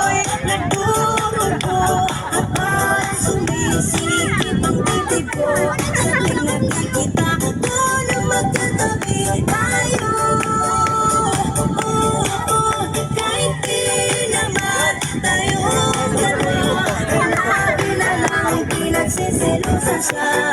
ako'y nagdurugo at parang sumisikip ang titig ko. Sa tuwing nakikita ko na magkatabi tayo. Kahit di naman tayo dalawa, lagi na lang pinagsiselosan siya.